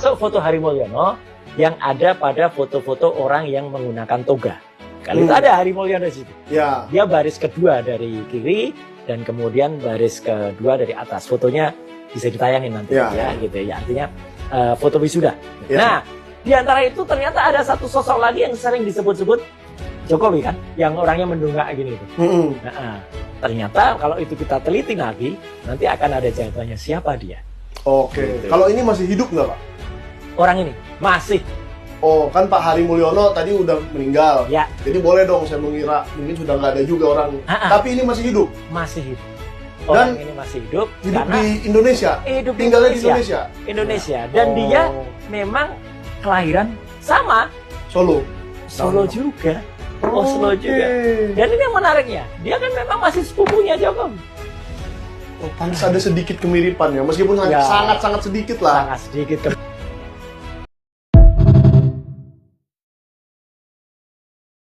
termasuk foto Hari Mulyono yang ada pada foto-foto orang yang menggunakan toga. Kali itu ada Hari Mulyono di situ. Ya. Dia baris kedua dari kiri dan kemudian baris kedua dari atas. Fotonya bisa ditayangin nanti ya gitu ya. Artinya foto wisuda. Ya. Nah, di antara itu ternyata ada satu sosok lagi yang sering disebut-sebut Jokowi kan, yang orangnya mendongak gini itu. Nah, ternyata kalau itu kita teliti lagi, nanti akan ada jawabannya siapa dia. Oke. Gitu. Kalau ini masih hidup nggak, Pak? Orang ini masih. Oh, kan Pak Hari Mulyono tadi udah meninggal. Ya. Jadi boleh dong saya mengira mungkin sudah nggak ada juga orang. Tapi ini masih hidup. Masih hidup. Dan Orang ini masih hidup di Indonesia. Hidup di Tinggalnya di Indonesia. Indonesia. Dan dia memang kelahiran sama Solo juga. Solo juga. Dan ini yang menariknya, dia kan memang masih sepupunya Jokowi. Oh, pantas ada sedikit kemiripan ya, meskipun sangat-sangat sedikit lah. Sangat sedikit.